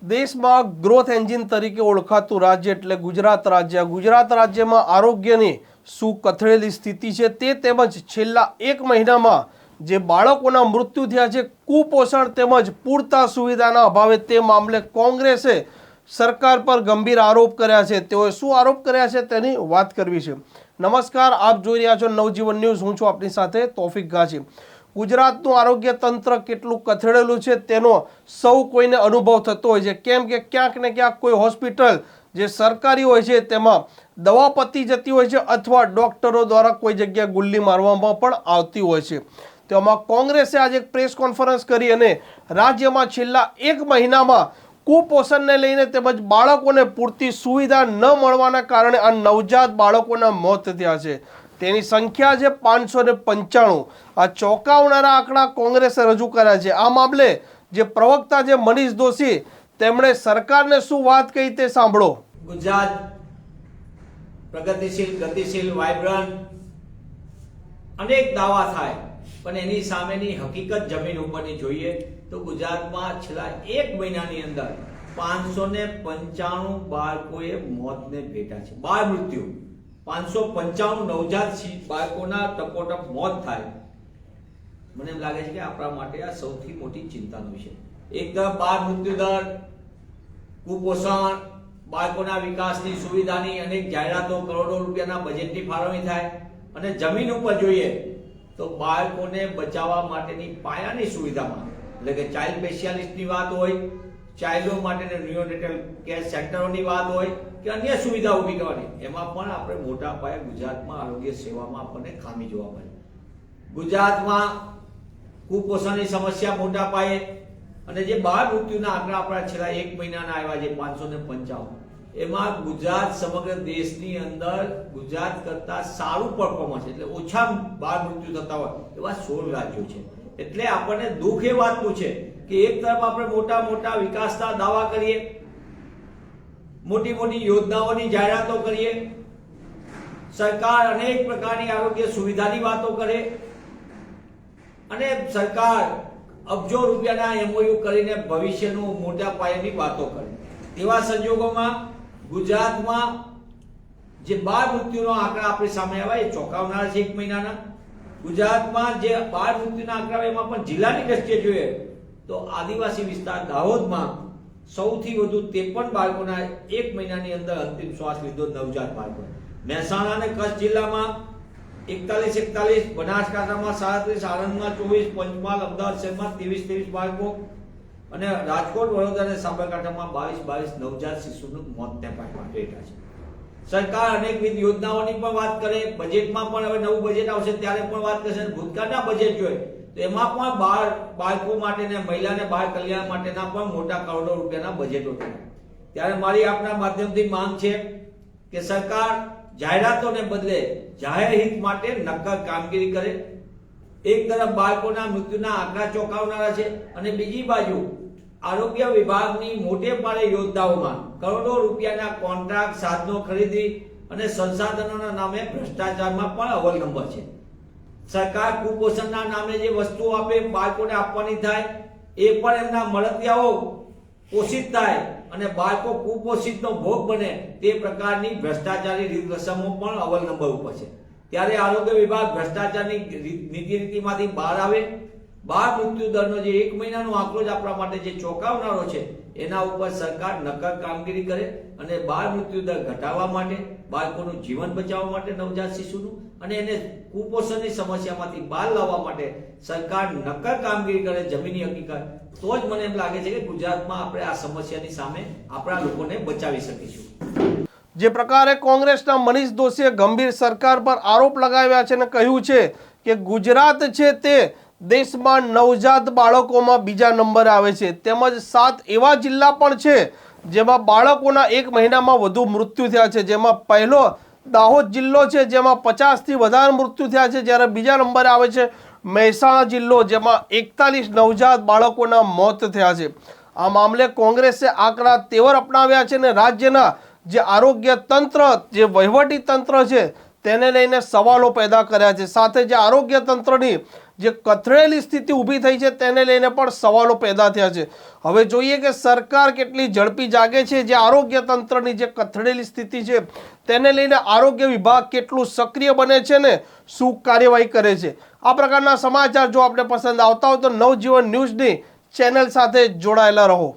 દેશમાં growth engine તરીકે ઓળખાતું રાજ્ય એટલે ગુજરાત રાજ્ય. ગુજરાત રાજ્યમાં આરોગ્યની શું કથળેલી સ્થિતિ છે તે તેમજ છેલ્લા એક મહિનામાં જે બાળકોના મૃત્યુ થયા છે, કુપોષણ તેમજ પૂરતા સુવિધાના અભાવે, તે મામલે કોંગ્રેસે સરકાર પર ગંભીર આરોપ કર્યા છે. તેઓએ શું આરોપ કર્યા છે તેની વાત કરવી છે. નમસ્કાર, આપ જોઈ રહ્યા છો નવજીવન ન્યૂઝ. હું છું આપની સાથે તોફિક ગાજી. ગુજરાતનું આરોગ્ય તંત્ર કેટલું કથળેલું છે તેનો સૌ કોઈને અનુભવ થતો હોય છે, કેમ કે ક્યાંક ને ક્યાંક કોઈ હોસ્પિટલ જે સરકારી હોય છે તેમાં દવા પતી જતી હોય છે અથવા ડોક્ટરો દ્વારા કોઈ જગ્યાએ ગુલ્લી મારવામાં પણ આવતી હોય છે. તેમાં કોંગ્રેસે આજે એક પ્રેસ કોન્ફરન્સ કરી અને રાજ્યમાં છેલ્લા એક મહિનામાં કુપોષણને લઈને તેમજ બાળકોને પૂરતી સુવિધા ન મળવાના કારણે આ નવજાત બાળકોના મોત થયા છે. તેની સંખ્યા છે 595. આ ચોંકાવનારા આંકડા કોંગ્રેસે રજૂ કર્યા છે. આ મામલે જે પ્રવક્તા છે મનીષ દોશી, તેમણે સરકારને શું વાત કહી તે સાંભળો. ગુજરાત પ્રગતિશીલ, ગતિશીલ, વાઇબ્રન્ટ અનેક દાવા થાય, પણ એની સામેની હકીકત જમીન ઉપરની જોઈએ તો ગુજરાતમાં છેલ્લા એક મહિનાની અંદર 595 બાળકોએ મોતને ભેટ્યા છે. બાળ મૃત્યુ 595 નવજાત બાળકોના ટપોટપ મોત થાય. મને એમ લાગે છે કે આપણા માટે આ સૌથી મોટી ચિંતાનો વિષય. એક તરફ બાળ મૃત્યુ દર, કુપોષણ, બાળકોના વિકાસની સુવિધાની અનેક જાહેરાતો, કરોડો રૂપિયાના બજેટની ફાળવણી થાય, અને જમીન ઉપર જોઈએ તો બાળકોને બચાવવા માટેની પાયાની સુવિધામાં, એટલે કે ચાઇલ્ડ સ્પેશિયાલિસ્ટની વાત હોય, ચાઇલ્ડો માટેના નિયોનેટલ કેર સેન્ટરોની વાત હોય કે અન્ય સુવિધા ઊભી કરવાની, એમાં પણ આપણે મોટા પાયે ગુજરાતમાં આરોગ્ય સેવામાં આપણને ખામી જોવા મળે. ગુજરાતમાં કુપોષણની સમસ્યા મોટા પાયે, અને જે બાળ મૃત્યુના આંકડા આપણા છેલ્લા એક મહિનાના આવ્યા છે 595, એમાં ગુજરાત સમગ્ર દેશની અંદર ગુજરાત કરતા સારું પરફોર્મન્સ, એટલે ઓછા બાળ મૃત્યુ થતા હોય એવા 16 રાજ્યો છે. એટલે આપણને દુઃખ એ વાતનું છે કે એક તરફ આપણે મોટા મોટા વિકાસના દાવા કરીએ, મોટી મોટી યોજનાઓની જાહેરાતો કરીએ, સરકાર અનેક પ્રકારની આરોગ્ય સુવિધાની વાતો કરે, અને સરકાર અબજો રૂપિયાના MOU કરીને ભવિષ્યનું મોટા પાયાની વાતો કરે. તેવા સંજોગોમાં ગુજરાતમાં જે બાળ મૃત્યુનો આંકડા આપણી સામે આવ્યા એ ચોંકાવનારા છે. એક મહિનાના ગુજરાતમાં જે બાળ મૃત્યુના આંકડા, એમાં પણ જિલ્લાની દ્રષ્ટિએ જોઈએ તો આદિવાસી વિસ્તાર દાહોદમાં સૌથી વધુ 53 બાળકોના એક મહિનાની અંદર અંતિમ શ્વાસ લીધો, નવજાત બાળકો. મહેસાણા અને કચ્છ જિલ્લામાં 41, બનાસકાંઠામાં 37, આણંદમાં 24, પંચમહાલ, અમદાવાદ શહેરમાં 23 બાળકો, અને રાજકોટ, વડોદરા અને સાબરકાંઠામાં 22 નવજાત શિશુનું મોતને ભેટ્યા છે. સરકાર અનેકવિધ યોજનાઓની પણ વાત કરે, બજેટમાં પણ હવે નવું બજેટ આવશે ત્યારે પણ વાત કરશે. ભૂતકાળના બજેટ જોઈએ તો એમાં પણ બાળકો માટે ને મહિલા અને બાળ કલ્યાણ માટેના પણ મોટા કરોડો રૂપિયાના બજેટો થયા. ત્યારે મારી આપના માધ્યમથી માંગ છે કે સરકાર જાહેરાતોને બદલે જાહેર હિત માટે નક્કર કામગીરી કરે. એક તરફ બાળકોના મૃત્યુના આંકડા ચોંકાવનારા છે, અને બીજી બાજુ આરોગ્ય વિભાગની મોટે પાયે યોજનાઓમાં કરોડો રૂપિયાના કોન્ટ્રાક્ટ, સાધનો ખરીદી અને સંસાધનોના નામે ભ્રષ્ટાચારમાં પણ અવ્વલ નંબર છે. સરકાર કુપોષણના નામે જે વસ્તુઓ આપે, બાળકોને આપવાની થાય, એ પણ એમના મળતિયાઓ પોષિત થાય અને બાળકો કુપોષિતનો ભોગ બને, તે પ્રકારની ભ્રષ્ટાચારી રીત રસમો પણ અવ્વલ નંબર ઉપર છે. ત્યારે આરોગ્ય વિભાગ ભ્રષ્ટાચારની નીતિ રીતિમાંથી બહાર આવે. બાળ મૃત્યુ દરનો જે એક મહિનાનો આંકડો જ આપણા માટે જે ચોંકાવનારો છે, એના ઉપર સરકાર નક્કર કામગીરી કરે અને બાળ મૃત્યુ દર ઘટાડવા માટે, બાળકોનું જીવન બચાવવા માટે, નવજાત શિશુનું, અને એને કુપોષણની સમસ્યામાંથી બહાર લાવવા માટે સરકાર નક્કર કામગીરી કરે, જમીની હકીકત, તો જ મને એમ લાગે છે કે ગુજરાતમાં આપણે આ સમસ્યાની સામે આપણા લોકોને બચાવી શકીશું. જે પ્રકારે કોંગ્રેસના મનીષ દોશીએ ગંભીર સરકાર પર આરોપ લગાવ્યા છે અને કહ્યું છે કે ગુજરાત છે તે દેશમાં નવજાત બાળકોમાં બીજા નંબરે આવે છે, તેમજ 7 એવા જિલ્લા પણ છે જેમાં બાળકોના એક મહિનામાં વધુ મૃત્યુ થયા છે. જેમાં પહેલો દાહોદ જિલ્લો છે, જેમાં 50થી વધારે મૃત્યુ થયા છે, જ્યારે બીજા નંબરે આવે છે મહેસાણા જિલ્લો, જેમાં 41 નવજાત બાળકોના મોત થયા છે. આ મામલે કોંગ્રેસે આંકડા તેવર અપનાવ્યા છે અને રાજ્યના જે આરોગ્ય તંત્ર, જે વહીવટી તંત્ર છે તેને લઈને સવાલો પેદા કર્યા છે. સાથે જે આરોગ્ય તંત્રની જે કથળેલી સ્થિતિ ઊભી થઈ છે તેને લઈને પણ સવાલો પેદા થયા છે. હવે જોઈએ કે સરકાર કેટલી ઝડપી જાગે છે, જે આરોગ્ય તંત્રની જે કથળેલી સ્થિતિ છે તેને લઈને આરોગ્ય વિભાગ કેટલું સક્રિય બને છે ને શું કાર્યવાહી કરે છે. આ પ્રકારના સમાચાર જો આપને પસંદ આવતા હોય તો નવજીવન ન્યૂઝની ચેનલ સાથે જોડાયેલા રહો.